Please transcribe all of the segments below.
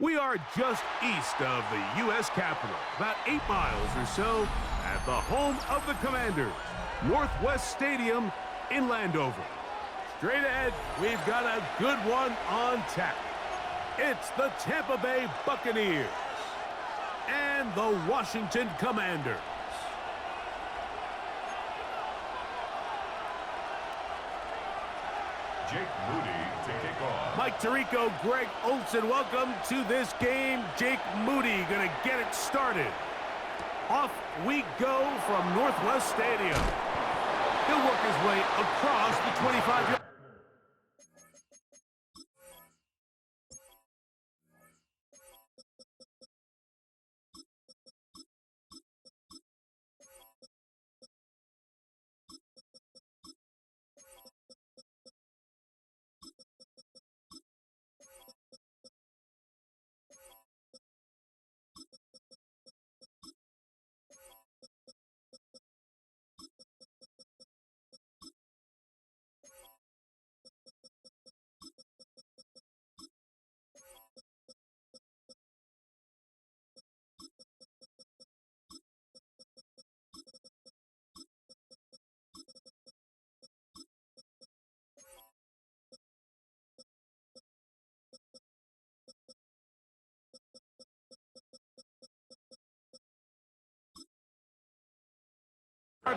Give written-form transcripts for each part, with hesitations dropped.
We are just east of the U.S. Capitol, about 8 miles or so, at the home of the Commanders, Northwest Stadium in Landover. Straight ahead, we've got a good one on tap. It's the Tampa Bay Buccaneers and the Washington Commanders. Jake Moody to kick off. Mike Tirico, Greg Olson, welcome to this game. Jake Moody going to get it started. Off we go from Northwest Stadium. He'll work his way across the 25-yard.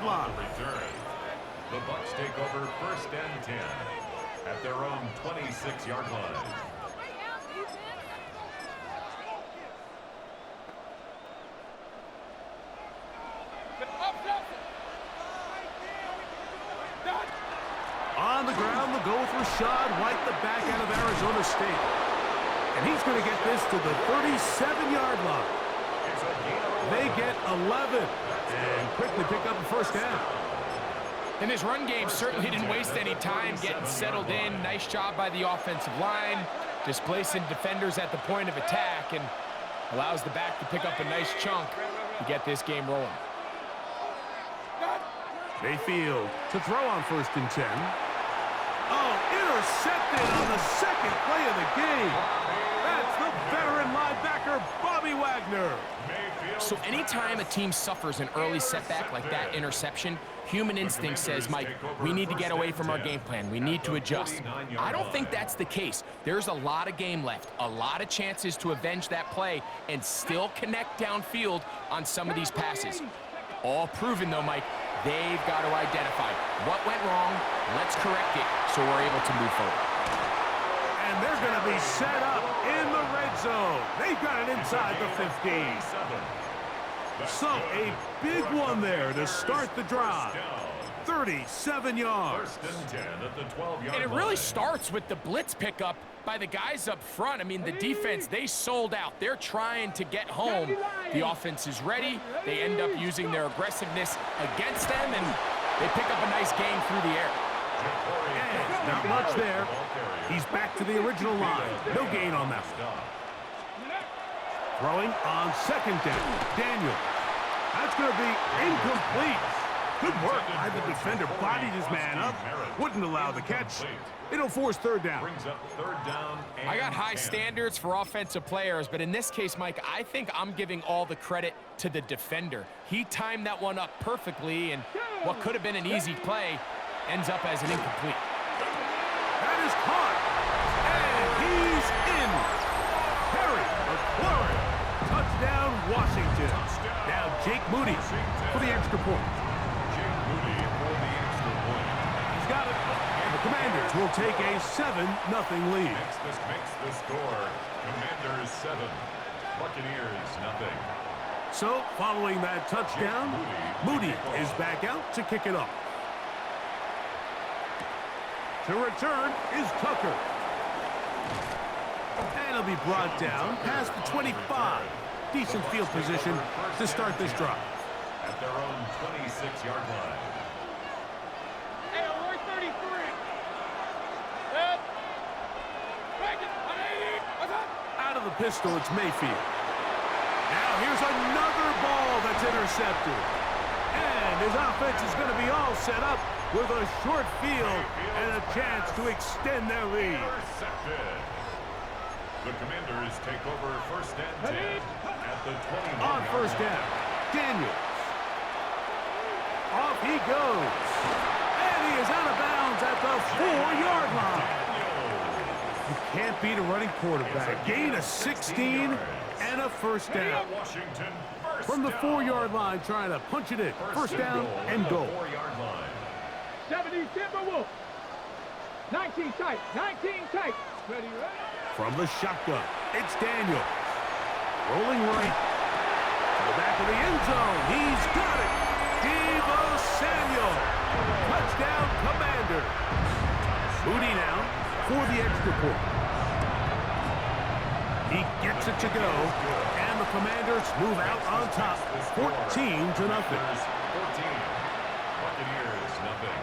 Line. Return. The Bucs take over 1st and 10 at their own 26-yard line. On the ground, the goal with Rashad White, the back out of Arizona State. And he's going to get this to the 37-yard line. They get 11 and quickly pick up the first down. And his run game certainly didn't waste any time getting settled in. Nice job by the offensive line, displacing defenders at the point of attack, and allows the back to pick up a nice chunk to get this game rolling. Mayfield to throw on 1st and 10. Oh, intercepted on the second play of the game. That's the veteran linebacker, Bobby Wagner. So anytime a team suffers an early setback like that interception, human instinct says, Mike, we need to get away from our game plan. We need to adjust. I don't think that's the case. There's a lot of game left, a lot of chances to avenge that play and still connect downfield on some of these passes. All proven, though, Mike, they've got to identify what went wrong, let's correct it so we're able to move forward. And they're going to be set up in the red zone. They've got it inside the 15. So a big one there to start the drive. 37 yards. And it really starts with the blitz pickup by the guys up front. I mean, the defense, they sold out. They're trying to get home. The offense is ready. They end up using their aggressiveness against them, and they pick up a nice gain through the air. And not much there. He's back to the original line. No gain on that one. Throwing on 2nd down. Daniel. That's going to be incomplete. Good work by the defender. Bodied his man up. Wouldn't allow the catch. It'll force 3rd down. I got high standards for offensive players, but in this case, Mike, I think I'm giving all the credit to the defender. He timed that one up perfectly, and what could have been an easy play ends up as an incomplete. That is caught. And he's in. Harry McLaurin. Touchdown, Washington. Now Jake Moody for the extra point. Jake Moody for the extra point. He's got it. And the Commanders will take a 7-0 lead. Makes the score. Commanders 7, Buccaneers 0. So, following that touchdown, Moody is back out to kick it off. To return is Tucker. And he'll be brought down past the 25. Decent field position to start this drive. At their own 26-yard line. Hey, we're 33. Out of the pistol, it's Mayfield. Now here's another ball that's intercepted. And his offense is going to be all set up with a short field and a chance to extend their lead. The Commanders take over first and 10 at the 21. On first down, Daniels. Off he goes. And he is out of bounds at the 4-yard line. You can't beat a running quarterback. Gain of 16 and a first down. Washington, From the 4-yard line, trying to punch it in. First down and goal. 4-yard line. 70 Timberwolves. 19 tight. 19 tight. Ready, ready. From the shotgun, it's Daniel. Rolling right. To the back of the end zone. He's got it. Deebo Samuel. Touchdown, Commander. Moody now for the extra point. He gets it to go. And the Commanders move out on top. 14-0. 14. Buccaneers, nothing.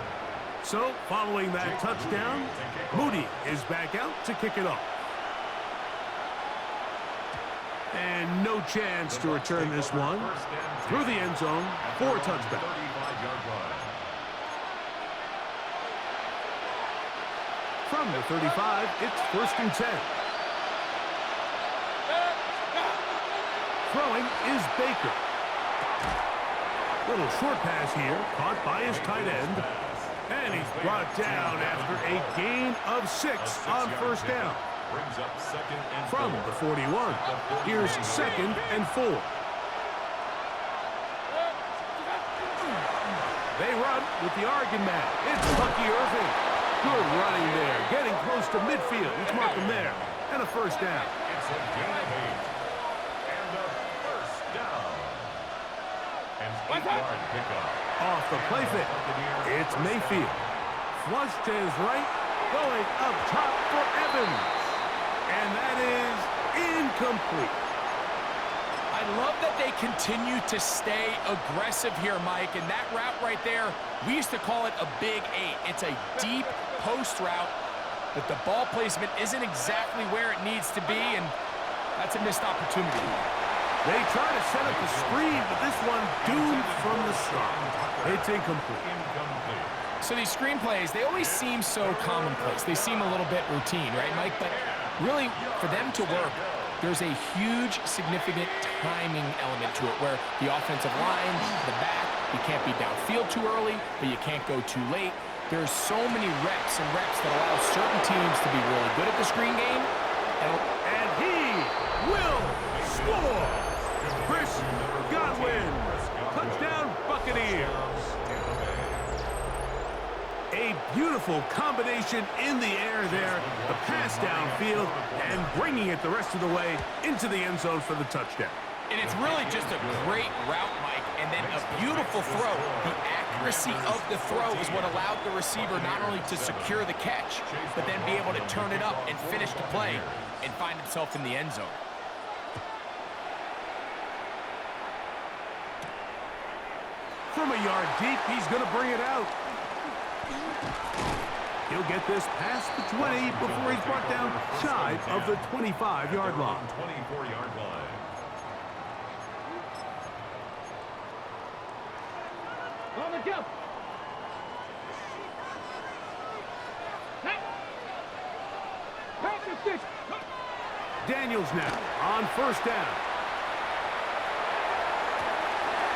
So, following that touchdown, Moody is back out to kick it off. And no chance to return this one through the end zone for a touchback. 35-yard line. From the 35, it's first and 10. Throwing is Baker. Little short pass here, caught by his tight end. And he's brought down after a gain of 6 on first down. Brings up second and From the 41, here's second and 4. They run with the Oregon man. It's Bucky Irving. Good running there, getting close to midfield. Let's mark him there. And a first down. It's a gain of 8. And a first down. And 8-yard pickup. Off the play fake. It's Mayfield. Flush to his right. Going up top for Evans. And that is incomplete. I love that they continue to stay aggressive here, Mike. And that route right there, we used to call it a big 8. It's a deep post route, but the ball placement isn't exactly where it needs to be, and that's a missed opportunity. They try to set up the screen, but this one doomed from the start. It's incomplete. So these screenplays, they always seem so commonplace. They seem a little bit routine, right, Mike? But really, for them to work, there's a huge, significant timing element to it where the offensive line, the back, you can't be downfield too early, but you can't go too late. There's so many reps and reps that allow certain teams to be really good at the screen game. And he will score. Chris Godwin. Touchdown, Buccaneers. A beautiful combination in the air there. The pass downfield and bringing it the rest of the way into the end zone for the touchdown. And it's really just a great route, Mike, and then a beautiful throw. The accuracy of the throw is what allowed the receiver not only to secure the catch, but then be able to turn it up and finish the play and find himself in the end zone. From a yard deep, he's going to bring it out. He'll get this past the 20 before he's brought down shy of the 25-yard line. 24-yard line. On the jump. Pass the stick. Daniels now on first down.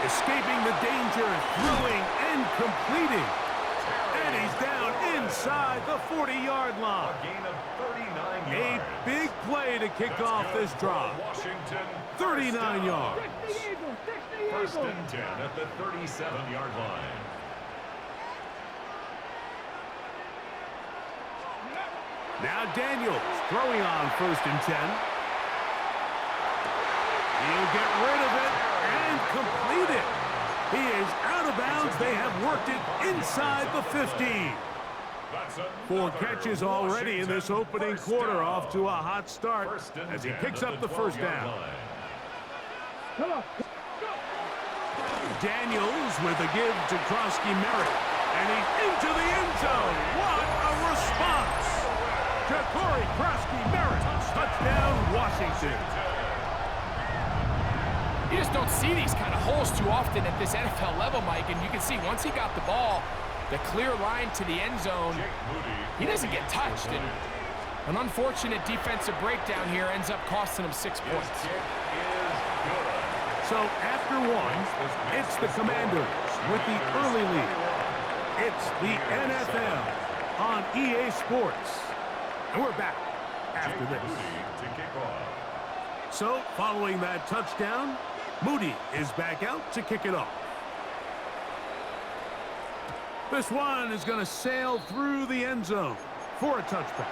Escaping the danger, throwing and completing. And he's down inside the 40-yard line. A gain of 39 A yards. big play to kick off this drive. Washington. 39 yards. First and 10 at the 37-yard line. Now Daniels throwing on first and 10. He'll get rid of it and complete it. He is out of bounds. They have worked it inside the 15. 4 catches already in this opening quarter, off to a hot start as he picks up the first down. Come on. Daniels with a give to Krosky Merritt. And he's into the end zone. What a response! Ja'Cory Krosky-Merritt, touchdown, Washington. You just don't see these kind of holes too often at this NFL level, Mike, and you can see once he got the ball, the clear line to the end zone, he doesn't get touched. And An unfortunate defensive breakdown here ends up costing him 6 points. So after one, it's the Commanders with the early lead. It's the NFL on EA Sports. And we're back after this. So following that touchdown, Moody is back out to kick it off. This one is going to sail through the end zone for a touchback.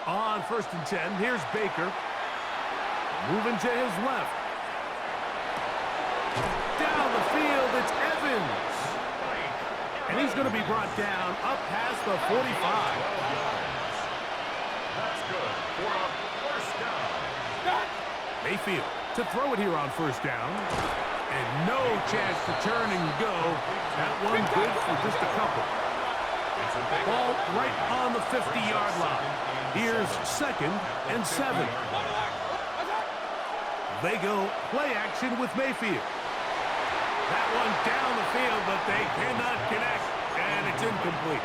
On 1st and 10, here's Baker. Moving to his left. Down the field, it's Evans. And he's going to be brought down up past the 45. That's good for a first down. Mayfield to throw it here on 1st down. And no chance to turn and go. That one good for just a couple. Ball right on the 50-yard line. Here's 2nd and 7. They go play action with Mayfield. That one down the field, but they cannot connect, and it's incomplete.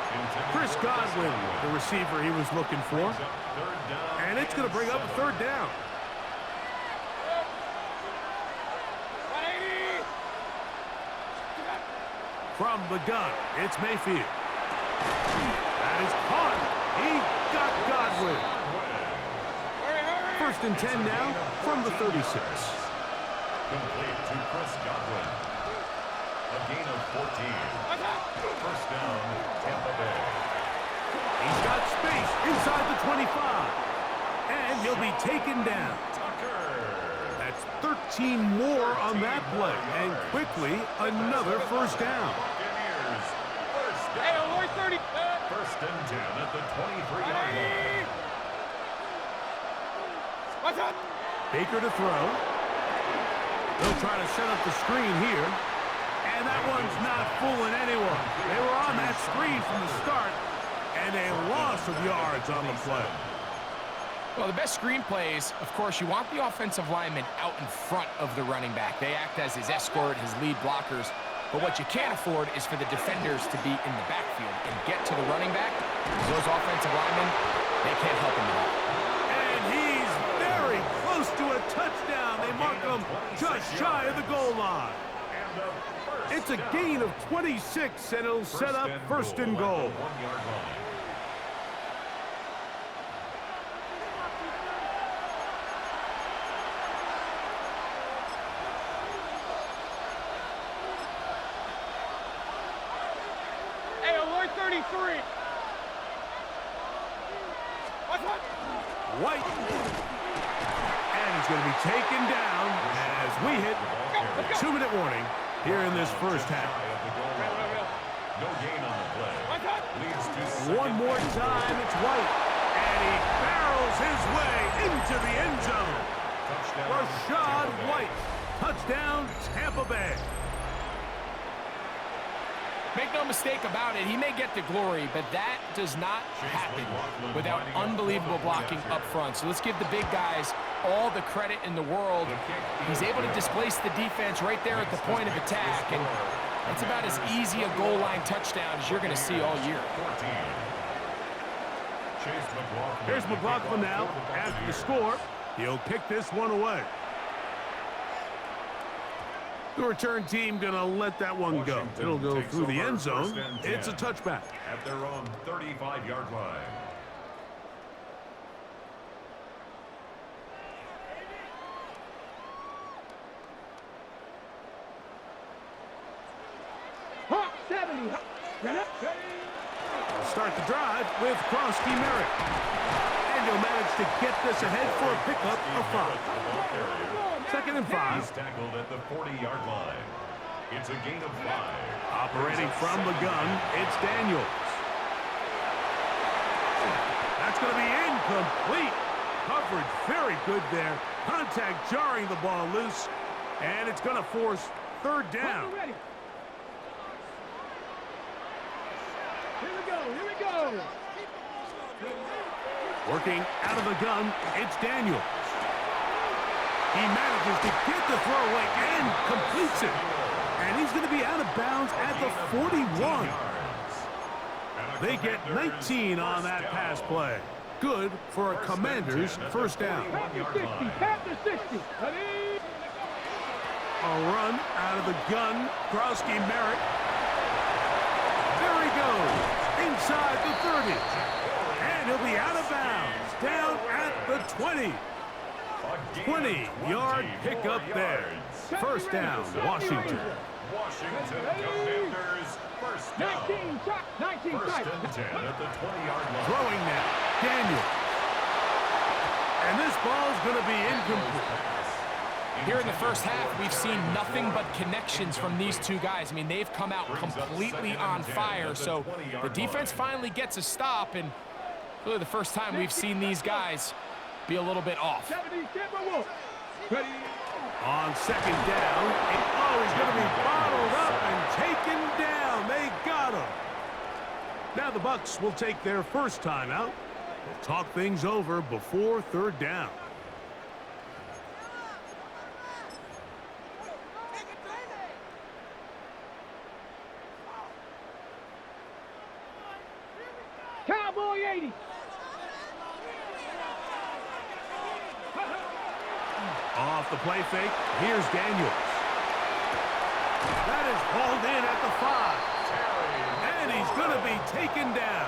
Chris Godwin, the receiver he was looking for. And it's going to bring up a 3rd down. From the gun, it's Mayfield. That is caught. He got Godwin. 1st and 10 now from the 36. Complete to Chris Godwin. A gain of 14. First down, Tampa Bay. He's got space inside the 25. And he'll be taken down. That's 13 more on that play. And quickly, another 1st down. Hey, only 30. 1st and 10 at the 23-yard line. What's up? Baker to throw. They'll try to set up the screen here. And that one's not fooling anyone. They were on that screen from the start, and a loss of yards on the play. Well, the best screen plays, of course, you want the offensive lineman out in front of the running back. They act as his escort, his lead blockers. But what you can't afford is for the defenders to be in the backfield and get to the running back. Those offensive linemen, they can't help him at all. And he's very close to a touchdown. They mark him just shy of the goal line. It's a gain of 26, and it'll set up 1st and goal. Hey, alert 33. What's up? White. And he's going to be taken down as we hit the 2-minute warning here in this 1st half. No gain on the play. What's up? Leads to One more time, it's White. And he barrels his way into the end zone. Rashad White. Touchdown, Tampa Bay. Make no mistake about it, he may get the glory, but that does not happen without unbelievable blocking up front. So let's give the big guys all the credit in the world. He's able to displace the defense right there at the point of attack, and that's about as easy a goal line touchdown as you're going to see all year. Here's McLaughlin now. After the score, he'll kick this one away. The return team going to let that one go. It'll go through the end zone. It's a touchback. At their own 35-yard line. Hawk 70. Start the drive with Krosky Merritt. And he'll manage to get this ahead for a pickup of 5. 2nd and 5. He's tackled at the 40-yard line. It's a gain of 5. Operating from the gun, it's Daniels. That's going to be incomplete. Coverage very good there. Contact jarring the ball loose. And it's going to force 3rd down. Here we go. Working out of the gun, it's Daniel. He manages to get the throw away and completes it. And he's going to be out of bounds at the 41. They get 19 on that pass play. Good for a Commander's first down. Pat the 60. Ready? A run out of the gun. Growski Merritt. There he goes. Inside the 30. And he'll be out of bounds. Down at the 20. 20-yard pickup there. First down, Washington. Washington Commanders first down. 19 First and 10 at the 20-yard line. Throwing now, Daniel. And this ball's going to be incomplete. Here in the first half, we've seen nothing but connections from these two guys. I mean, they've come out completely on fire, so the defense finally gets a stop, and really the first time we've seen these guys be a little bit off. Ready? On second down, he's going to be bottled up and taken down. They got him. Now the Bucs will take their first timeout. They'll talk things over before third down. Cowboy 80. Off the play fake, here's Daniels. That is hauled in at the 5. And he's going to be taken down.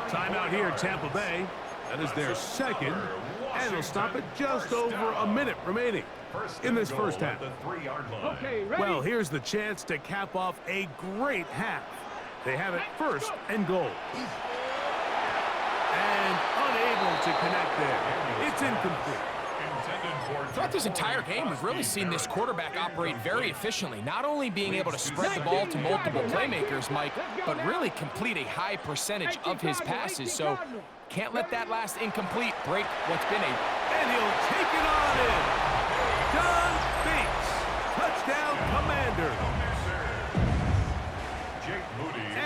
Timeout here at Tampa Bay. That is their second. And they'll stop it just over a minute remaining in this first half. Okay, ready? Well, here's the chance to cap off a great half. They have it first and goal. And unable to connect there. It's incomplete. Throughout this entire game, we've really seen this quarterback operate very efficiently, not only being able to spread the ball to multiple playmakers, Mike, but really complete a high percentage of his passes. So can't let that last incomplete break what's been a... And he'll take it on in. John Bates. Touchdown, Commander.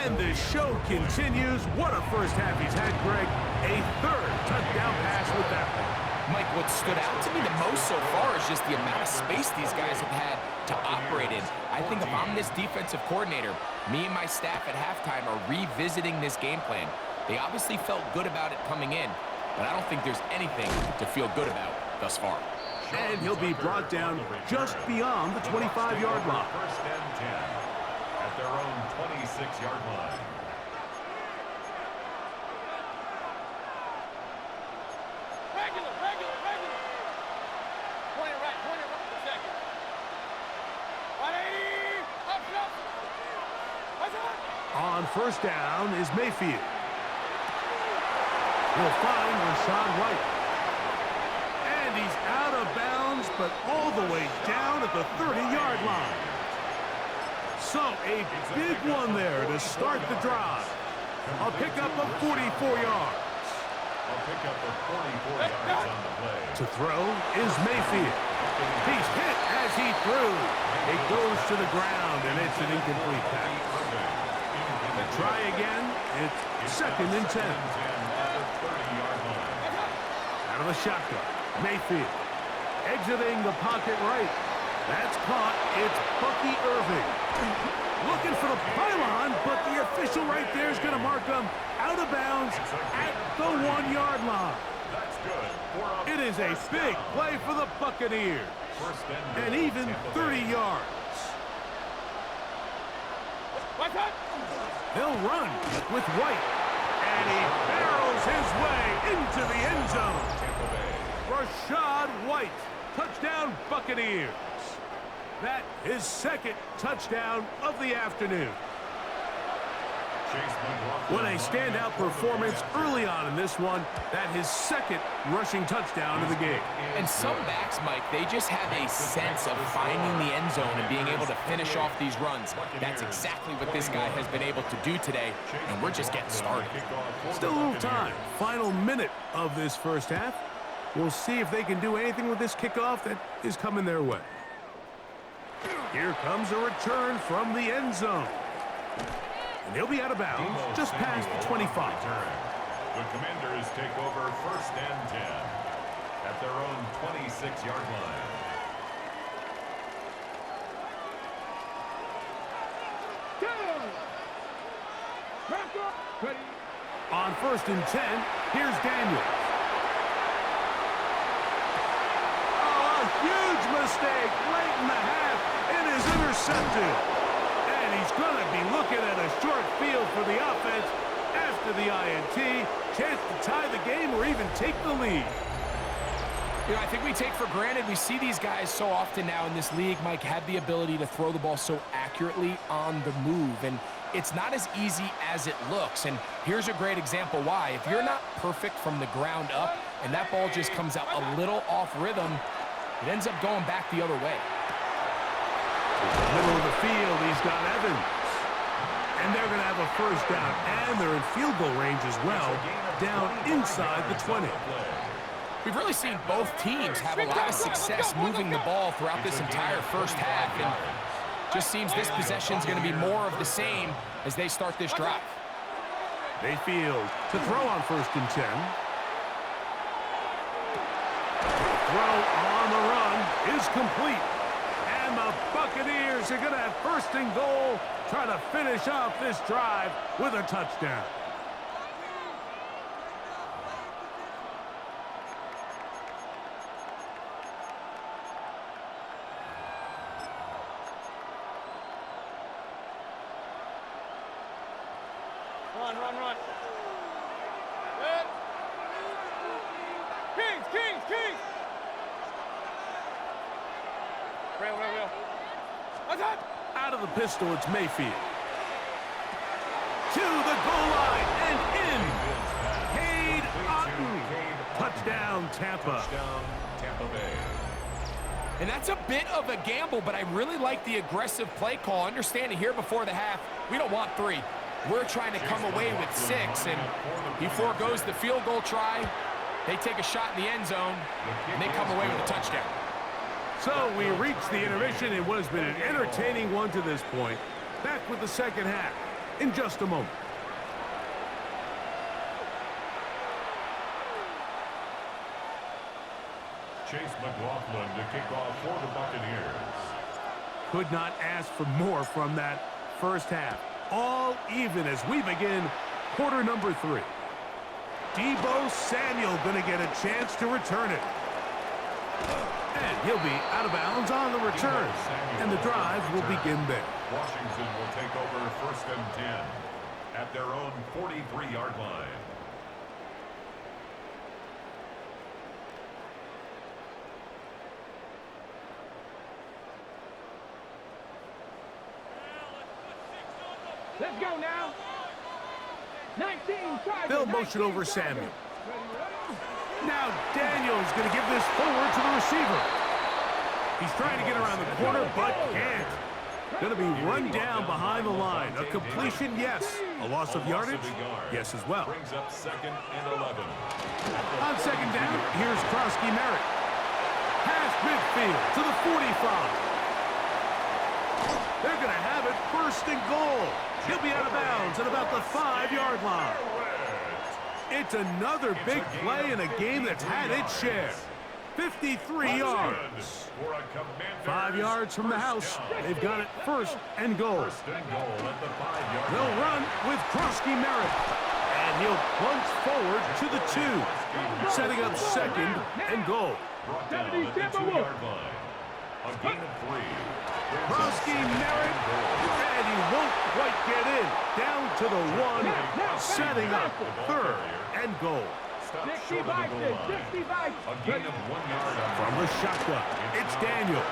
And the show continues. What a first half he's had, Greg. A third touchdown pass with that one. Mike, what stood out to me the most so far is just the amount of space these guys have had to operate in. I think if I'm this defensive coordinator, me and my staff at halftime are revisiting this game plan. They obviously felt good about it coming in, but I don't think there's anything to feel good about thus far. And he'll be brought down just beyond the 25-yard line. First and 10 at their own 26-yard line. Regular. Point it right for a second. 180. Up. What's up? On first down is Mayfield. He'll find Rashad White. And he's out of bounds, but all the way down at the 30-yard line. So a big one there to start the drive. A pickup of 44 yards. I'll pick up the 44 yards on the play. To throw is Mayfield. He's hit as he threw. It goes to the ground, and it's an incomplete pass. Try again. It's second and 10. Out of the shotgun. Mayfield. Exiting the pocket right. That's caught. It's Bucky Irving. Looking for the pylon, but the official right there is going to mark him out of bounds at the 1-yard line. It is a big play for the Buccaneers. And even 30 yards. They'll run with White. And he barrels his way into the end zone. Rashad White. Touchdown, Buccaneers. That is second touchdown of the afternoon. What a standout performance early on in this one. That his second rushing touchdown of the game. And some backs, Mike, they just have a sense of finding the end zone and being able to finish off these runs. That's exactly what this guy has been able to do today, and we're just getting started. Still a little time. Final minute of this first half. We'll see if they can do anything with this kickoff that is coming their way. Here comes a return from the end zone. and he'll be out of bounds just past the 25. The Commanders take over 1st and 10 at their own 26-yard line. On 1st and 10, here's Daniels. Oh, a huge mistake late in the half. It is intercepted. And he's going to be looking at a short field for the offense after the INT. Chance to tie the game or even take the lead. You know, I think we take for granted, we see these guys so often now in this league, Mike, have the ability to throw the ball so accurately on the move. And it's not as easy as it looks. And here's a great example why. If you're not perfect from the ground up and that ball just comes out a little off rhythm, it ends up going back the other way. Middle of the field, he's got Evans. And they're going to have a 1st down, and they're in field goal range as well, down inside the 20. We've really seen both teams have a lot of success moving the ball throughout this entire 1st half, and just seems this possession is going to be more of the same as they start this drive. Mayfield to throw on 1st and 10. Throw on the run is complete. And the Buccaneers are going to have 1st and goal, trying to finish off this drive with a touchdown. Run. Good. Kings. Real. Out of the pistol, it's Mayfield. To the goal line and in. Cade Otton. Touchdown, Tampa. Tampa Bay. And that's a bit of a gamble, but I really like the aggressive play call. Understanding here before the half, we don't want 3. We're trying to come away with 6, and he foregoes the field goal try. They take a shot in the end zone, and they come away with a touchdown. So we reach the intermission in what has been an entertaining one to this point. Back with the 2nd half in just a moment. Chase McLaughlin to kick off for the Buccaneers. Could not ask for more from that 1st half. All even as we begin quarter number 3. Deebo Samuel going to get a chance to return it. And he'll be out of bounds on the return. And the drive will begin there. Washington will take over 1st and 10 at their own 43-yard line. Let's go now. 19. They'll motion over Samuel. Now Daniels going to give this forward to the receiver. He's trying to get around the corner, but can't. Going to be run down behind the line. A completion, yes. A loss of yardage, yes as well. Brings up 2nd and 11. On 2nd down, here's Krosky Merritt. Past midfield to the 45. They're going to have it 1st and goal. He'll be out of bounds at about the 5-yard line. It's another big play in a game that's had its share. 53 yards. 5 yards from the house. They've got it 1st and goal. They'll run with Krosky Merritt. And he'll plunge forward to the 2. Setting up 2nd and goal. Brought down at the 2-yard line. A gain of 3. Krosky Merritt, and he won't quite get in. Down to the 1, setting up 3rd and goal. Stop short of the goal line. A gain of 1 yard From the shotgun, it's Daniel.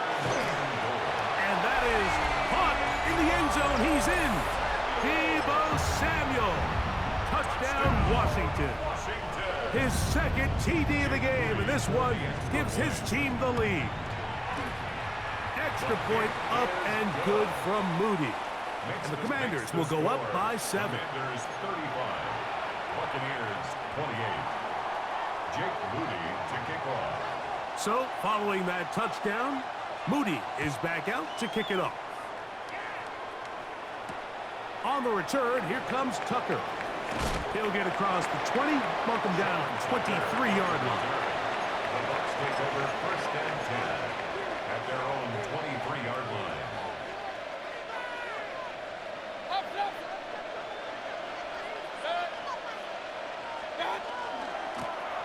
And that is caught in the end zone. He's in. Deebo Samuel. Touchdown, Washington. His 2nd TD of the game, and this one gives his team the lead. Extra point up and good from Moody. And the Commanders will go up by 7. Commanders 35. Buccaneers 28. Jake Moody to kick off. So, following that touchdown, Moody is back out to kick it off. On the return, here comes Tucker. He'll get across the 20, mark him down, 23-yard line. The Bucs take over first and 10 at their own 23-yard line.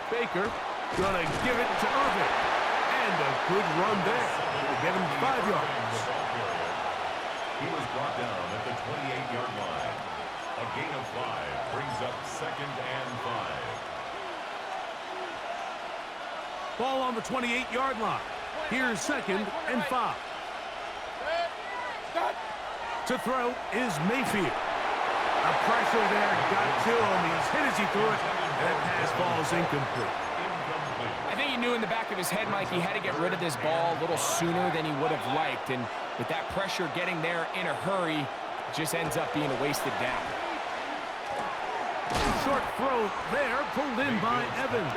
Baker gonna give it to Irvin. And a good run there. Will get him 5 yards. He was brought down at the 28-yard line. A gain of 5 brings up second and 5. Ball on the 28-yard line. Here's second and 5. To throw is Mayfield. The pressure there got to him. He's hit as he threw it. And that pass falls incomplete. I think he knew in the back of his head, Mike, he had to get rid of this ball a little sooner than he would have liked. And with that pressure getting there in a hurry, it just ends up being a wasted down. Short throw there, pulled in by Evans.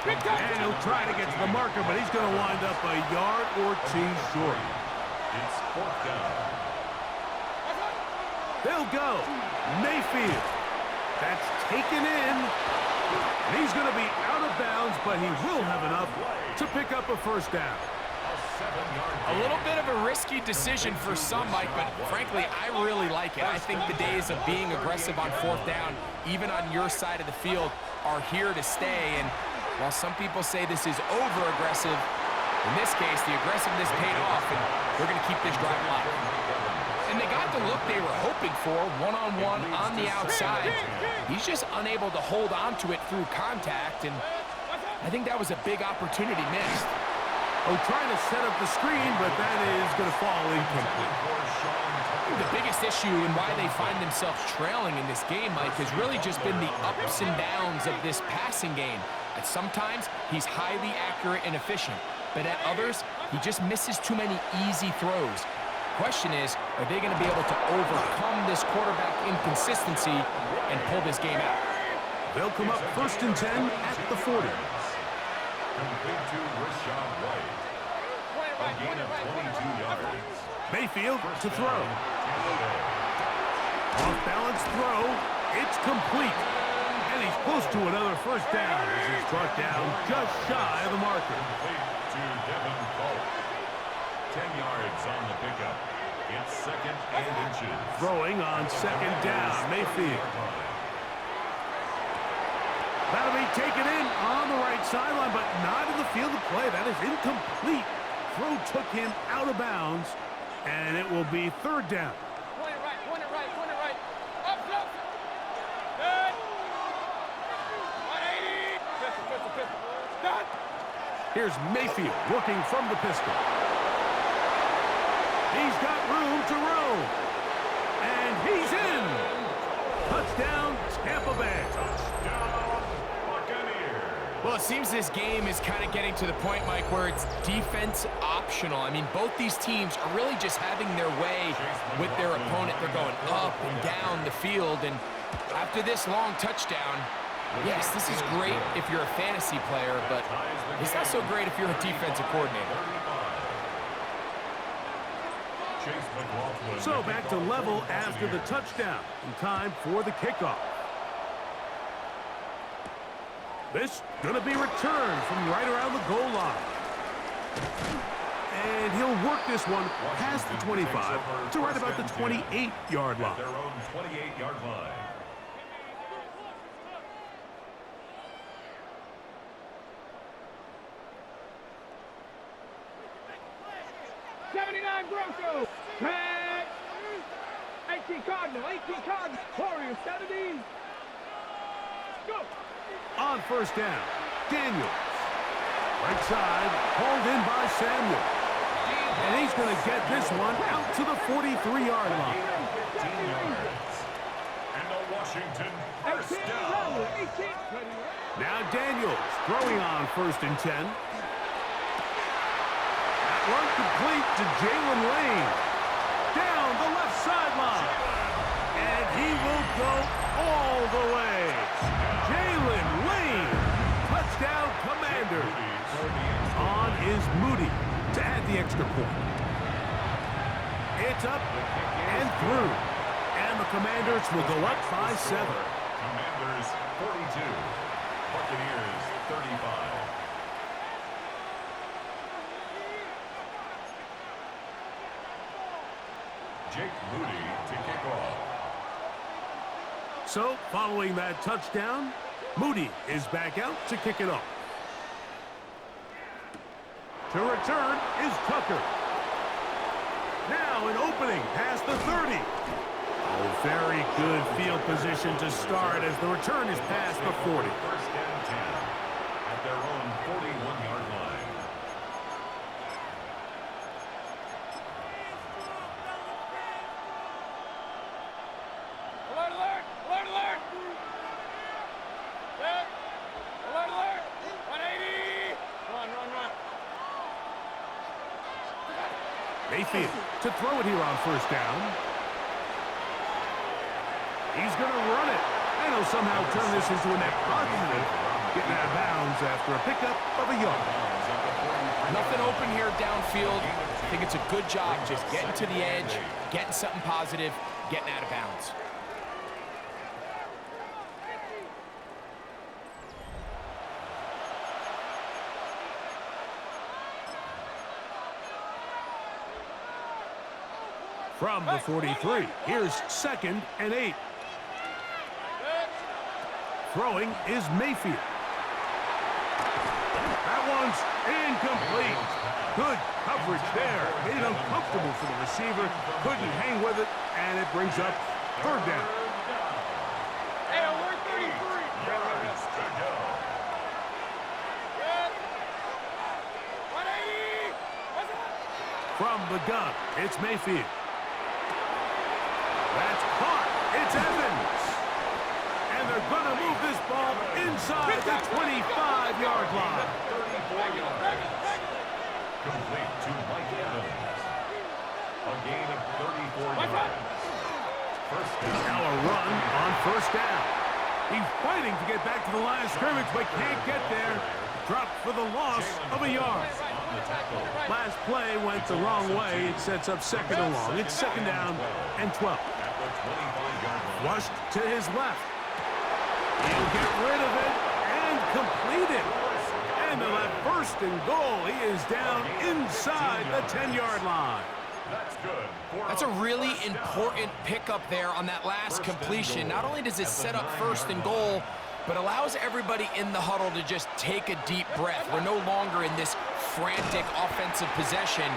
And he'll try to get to the marker, but he's going to wind up a yard or 2 short. It's fourth down. They'll go. Mayfield. That's taken in. And he's going to be out of bounds, but he will have enough to pick up a first down. A little bit of a risky decision for some, Mike, but frankly, I really like it. I think the days of being aggressive on fourth down, even on your side of the field, are here to stay. And while some people say this is over-aggressive, in this case, the aggressiveness paid off, and we're going to keep this drive alive. And they got the look they were hoping for, one-on-one on the outside. He's just unable to hold on to it through contact, and I think that was a big opportunity missed. Oh, trying to set up the screen, but that is going to fall incomplete. The biggest issue and why they find themselves trailing in this game, Mike, has really just been the ups and downs of this passing game. At sometimes, he's highly accurate and efficient, but at others, he just misses too many easy throws. Question is, are they going to be able to overcome this quarterback inconsistency and pull this game out? They'll come up first and 10 at the 40. Complete to Rashad White. A gain of 22 yards. Mayfield to throw. Off-balance throw. It's complete. And he's close to another first down as he's brought down just shy of the marker. Complete to Devin Polk. 10 yards on the pickup. It's second and inches. Throwing on second down. Mayfield. That'll be taken in on the right sideline, but not in the field of play. That is incomplete. Throw took him out of bounds, and it will be third down. Point it right, point it right, point it right. Up, up. Good. 180. Pistol. Done. Here's Mayfield working from the pistol. He's got room to roam. And he's in. Touchdown, Tampa Bay. Well, it seems this game is kind of getting to the point, Mike, where it's defense optional. I mean, both these teams are really just having their way with their opponent. They're going up and down the field, and after this long touchdown, yes, this is great if you're a fantasy player, but it's not so great if you're a defensive coordinator. So back to level after the touchdown, and time for the kickoff. This going to be returned from right around the goal line. And he'll work this one past the 25 to right about the 28-yard line. Their own 28-yard line. Bronco. 18 Cardinal. Warriors 70. Go. On first down, Daniels. Right side, hauled in by Samuel. And he's going to get this one out to the 43-yard line. 15 yards. And the Washington first down. Now Daniels throwing on first and 10. That one complete to Jalen Lane. Down the left sideline. And he will go all the way. Jalen Lane. Touchdown Commanders. On is Moody to add the extra point. It's up and through. And the Commanders will go up by 7. Commanders 42, Buccaneers 35. Jake Moody to kick off. So, following that touchdown, Moody is back out to kick it off. To return is Tucker. Now an opening past the 30. Oh, very good field position to start as the return is past the 40. First and 10 at their own 41-yard line. Alert, alert! Alert, alert! Set! Alert, alert! 180! Run. Mayfield to throw it here on first down. He's going to run it. And he'll somehow turn this into a net positive. Getting out of bounds after a pickup of a yard. Nothing open here downfield. I think it's a good job just getting to the edge, getting something positive, getting out of bounds. From the 43, here's 2nd and 8. Throwing is Mayfield. That one's incomplete. Good coverage there. Made it uncomfortable for the receiver. Couldn't hang with it, and it brings up 3rd down. Hey, alert 33! Yards to go. Set! 180! What's up? From the gun, it's Mayfield. That's caught. It's Evans. And they're going to move this ball inside the 25-yard line. 34 yards. Complete to Mike Evans. A gain of 34 yards. First down. Now a run on first down. He's fighting to get back to the line of scrimmage, but can't get there. Dropped for the loss of a yard. On the tackle. Last play went the wrong way. It sets up 2nd and long. It's 2nd down and 12. At the 25-yard line. Flushed to his left. He'll get rid of it and complete it. And on that 1st and goal, he is down inside the 10-yard line. That's good. That's a really important pickup there on that last completion. Not only does it set up 1st and goal, but allows everybody in the huddle to just take a deep breath. We're no longer in this frantic offensive possession.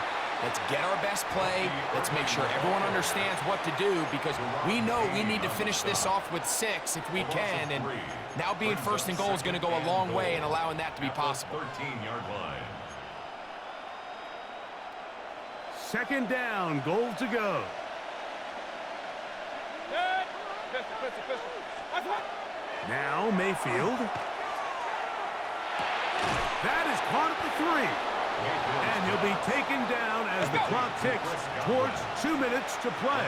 Let's get our best play. Let's make sure everyone understands what to do because we know we need to finish this off with 6 if we can. And now being 1st and goal is going to go a long way in allowing that to be possible. 13-yard line. 2nd down, goal to go. Set! Pistol. What's up? Now Mayfield. That is caught at the 3. And he'll be taken down as the clock ticks towards 2 minutes to play.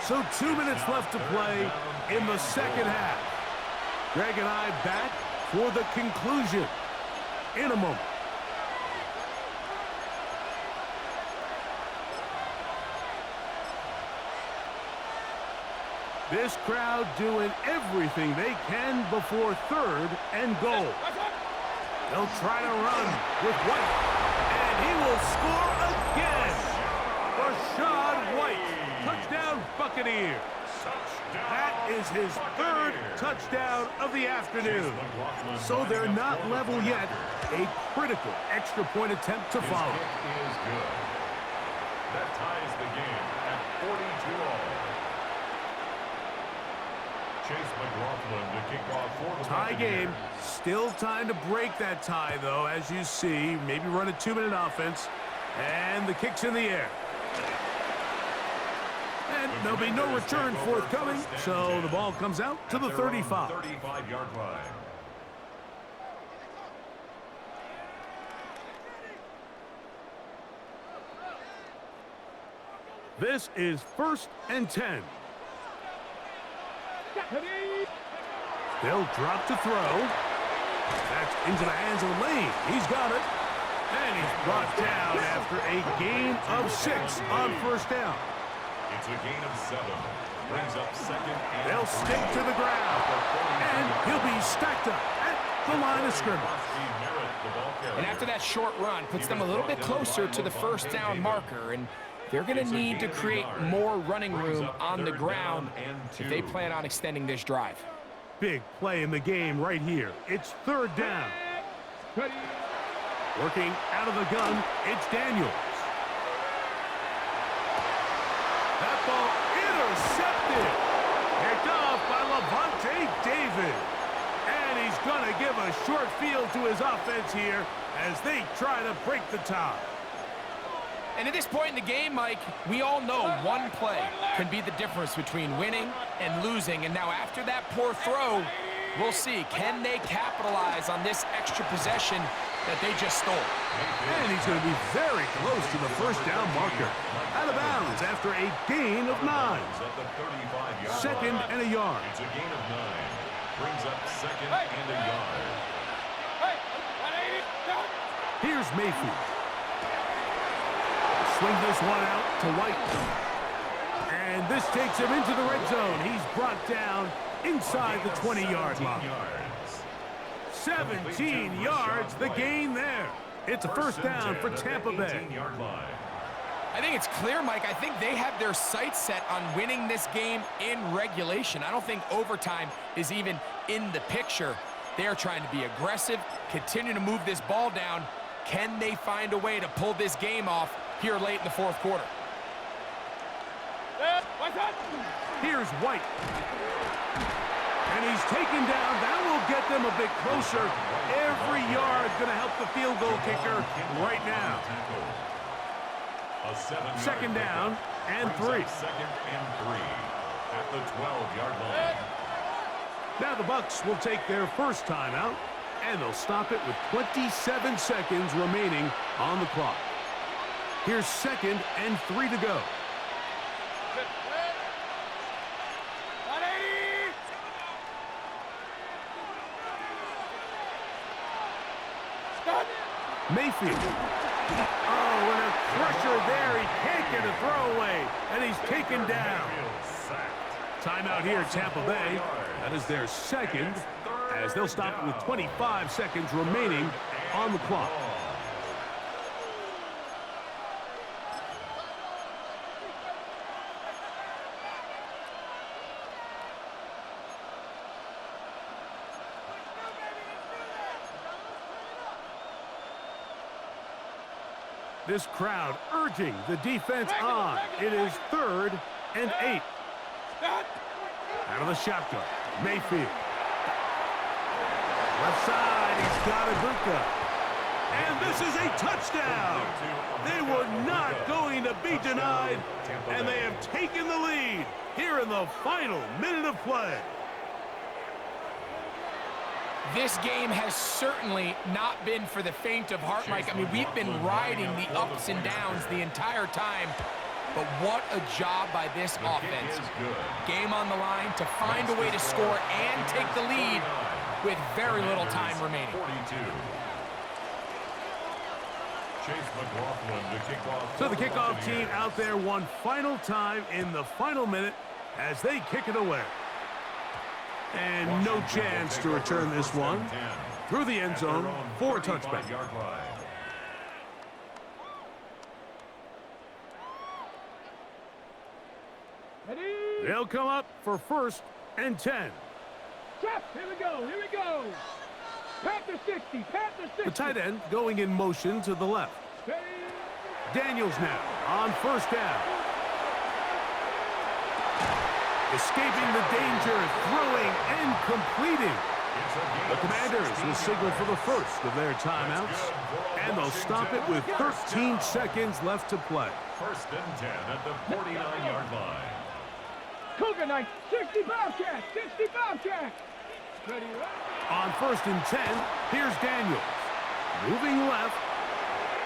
So 2 minutes left to play in the 2nd half. Greg and I back for the conclusion in a moment. This crowd doing everything they can before 3rd and goal. They'll try to run with White, and he will score again. Rashad White, touchdown Buccaneers. That is his 3rd touchdown of the afternoon. So they're not level yet. A critical extra point attempt to follow. His kick is good. That ties the game at 42-all. Chase McLaughlin to kick off for the Tie game. Buccaneers. Still time to break that tie, though, as you see. Maybe run a 2-minute offense. And the kick's in the air. And there'll be no return forthcoming, so the ball comes out to the 35. 35-yard line. This is 1st and 10. They'll drop to throw. That's into the hands of Lane. He's got it. And he's brought down after a gain of 6 on first down. It's a gain of 7. Brings up second and They'll stick to the ground. And he'll be stacked up at the line of scrimmage. And after that short run, puts them a little bit closer to the first down marker. And they're going to need to create more running room on the ground if they plan on extending this drive. Big play in the game right here. It's third down. Working out of the gun, it's Daniels. That ball intercepted. Picked off by Levante David. And he's going to give a short field to his offense here as they try to break the tie. And at this point in the game, Mike, we all know one play can be the difference between winning and losing. And now after that poor throw, we'll see, can they capitalize on this extra possession that they just stole? And he's going to be very close to the first down marker. Out of bounds after a gain of 9. Second and a yard. It's a gain of 9. Brings up second and a yard. Here's Mayfield. Swing this one out to White. And this takes him into the red zone. He's brought down inside the 20-yard line. 17 yards, the gain there. It's a first down for Tampa Bay. I think it's clear, Mike. I think they have their sights set on winning this game in regulation. I don't think overtime is even in the picture. They're trying to be aggressive, continue to move this ball down. Can they find a way to pull this game off here late in the fourth quarter? Here's White. And he's taken down. That will get them a bit closer. Every yard going to help the field goal kicker right now. Second down and 3. Second and 3 at the 12-yard line. Now the Bucs will take their first timeout, and they'll stop it with 27 seconds remaining on the clock. Here's second and 3 to go. Mayfield. Oh, and a pressure there. He can't get a throwaway, and he's taken down. Timeout here, Tampa Bay. That is their second, as they'll stop it with 25 seconds remaining on the clock. This crowd urging the defense on. It is third and 8. Out of the shotgun, Mayfield. Left side, he's got Ibuka. And this is a touchdown. They were not going to be denied, and they have taken the lead here in the final minute of play. This game has certainly not been for the faint of heart, Mike. I mean, we've been riding the ups and downs the entire time. But what a job by this offense. Game on the line to find a way to score and take the lead with very little time remaining. So the kickoff team out there one final time in the final minute as they kick it away. And no chance to return this one through the end zone for a touchback. They'll come up for first and 10. Here we go, here we go. Panther 60, Panther 60. The tight end going in motion to the left. Daniels now on first down. Escaping the danger, throwing and completing. The Commanders will signal for the first of their timeouts, and they'll stop it with 13 seconds left to play. First and 10 at the 49-yard line. Cougar Knight, 60 Bobcat, 60 Bobcat. Ready, On first and 10, here's Daniels. Moving left.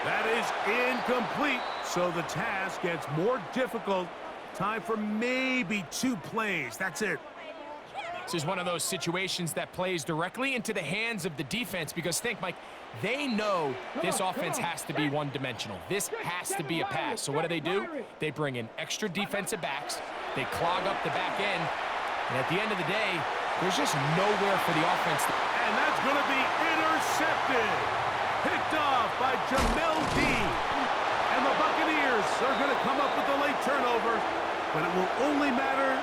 That is incomplete, so the task gets more difficult. Time for maybe 2 plays. That's it. This is one of those situations that plays directly into the hands of the defense because think, Mike, they know this offense has to be one-dimensional. This has to be a pass. So what do? They bring in extra defensive backs. They clog up the back end. And at the end of the day, there's just nowhere for the offense. And that's going to be intercepted. Picked off by Jamel Dean. And the Buccaneers are going to come up with a late turnover, but it will only matter